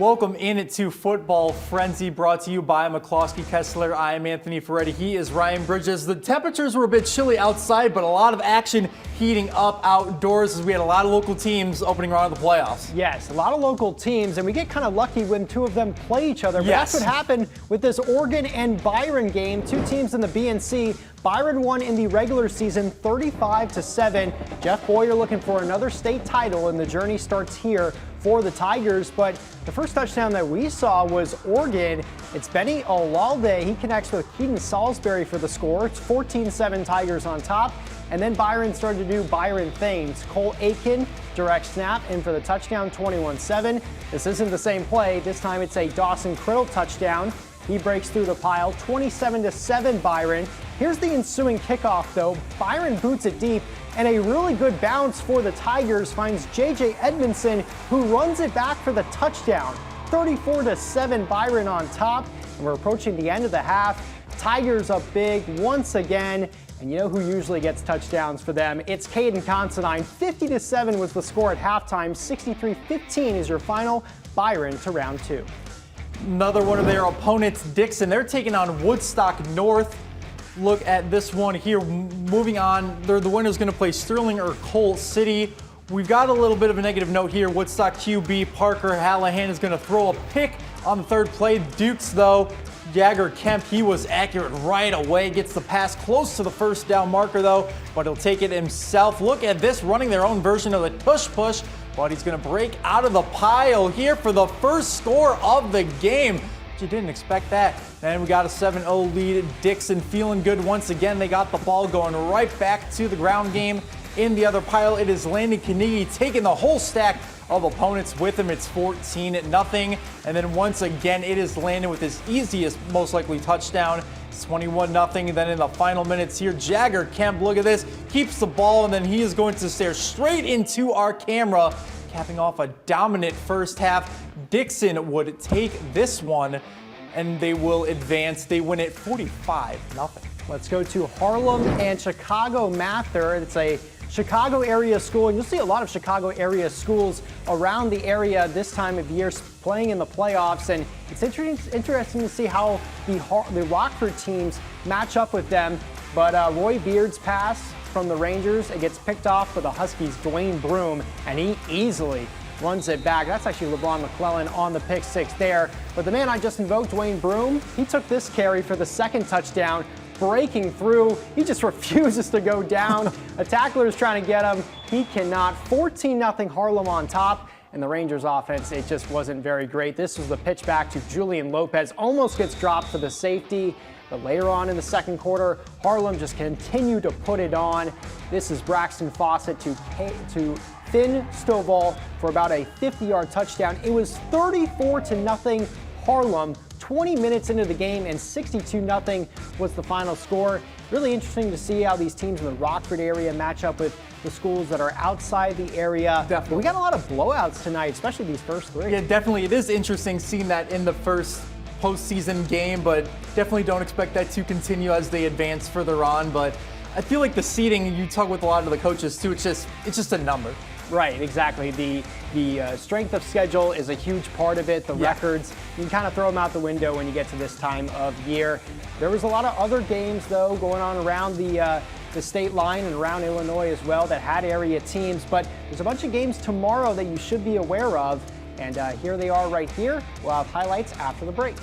Welcome into Football Frenzy, brought to you by McCloskey Kessler. I am Anthony Ferretti. He is Ryan Bridges. The temperatures were a bit chilly outside, but a lot of action heating up outdoors as we had a lot of local teams opening round of the playoffs. Yes, a lot of local teams, and we get kind of lucky when two of them play each other. But yes, that's what happened with this Oregon and Byron game. Two teams in the BNC. Byron won in the regular season 35-7. Jeff Boyer looking for another state title, and the journey starts here for the Tigers. But the first touchdown that we saw was Oregon. It's Benny Olalde. He connects with Keaton Salisbury for the score. It's 14-7 Tigers on top. And then Byron started to do Byron things. Cole Aitken, direct snap, in for the touchdown, 21-7. This isn't the same play. This time it's a Dawson Criddle touchdown. He breaks through the pile, 27-7 Byron. Here's the ensuing kickoff though. Byron boots it deep, and a really good bounce for the Tigers finds J.J. Edmondson, who runs it back for the touchdown. 34-7 Byron on top, and we're approaching the end of the half. Tigers up big once again, and you know who usually gets touchdowns for them? It's Caden Considine. 50-7 was the score at halftime. 63-15 is your final. Byron to round two. Another one of their opponents, Dixon. They're taking on Woodstock North. Look at this one here. Moving on, the winner's going to play Sterling or Coal City. We've got a little bit of a negative note here. Woodstock QB Parker Hallahan is going to throw a pick on the third play. Dukes, though, Jagger Kemp, he was accurate right away. Gets the pass close to the first down marker, though, but he'll take it himself. Look at this, running their own version of the tush push, but he's going to break out of the pile here for the first score of the game. You didn't expect that. And we got a 7-0 lead. Dixon feeling good once again. They got the ball going right back to the ground game. In the other pile, it is Landon Carnegie taking the whole stack of opponents with him. It's 14-0. And then once again, it is Landon with his easiest, most likely touchdown. It's 21-0. Then in the final minutes here, Jagger Kemp, look at this, keeps the ball, and then he is going to stare straight into our camera, capping off a dominant first half. Dixon would take this one, and they will advance. They win it 45-0. Let's go to Harlem and Chicago Mather. It's a Chicago area school, and you'll see a lot of Chicago area schools around the area this time of year playing in the playoffs, and it's interesting to see how the Rockford teams match up with them. But Roy Beard's pass from the Rangers, it gets picked off for the Huskies' Dwayne Broom, and he easily runs it back. That's actually LeBron McClellan on the pick six there. But the man I just invoked, Dwayne Broom, he took this carry for the second touchdown, breaking through. He just refuses to go down. A tackler is trying to get him. He cannot. 14-0 Harlem on top. And the Rangers offense, it just wasn't very great. This was the pitch back to Julian Lopez. Almost gets dropped for the safety. But later on in the second quarter, Harlem just continued to put it on. This is Braxton Fawcett to Finn Stovall for about a 50-yard touchdown. It was 34-0 Harlem, 20 minutes into the game, and 62-0 was the final score. Really interesting to see how these teams in the Rockford area match up with the schools that are outside the area. Definitely. We got a lot of blowouts tonight, especially these first three. Yeah, definitely. It is interesting seeing that in the first postseason game, but definitely don't expect that to continue as they advance further on. But I feel like the seeding, you talk with a lot of the coaches too, it's just a number. Right, exactly. The strength of schedule is a huge part of it. The records, you can kind of throw them out the window when you get to this time of year. There was a lot of other games, though, going on around the state line and around Illinois as well that had area teams. But there's a bunch of games tomorrow that you should be aware of. And here they are right here. We'll have highlights after the break.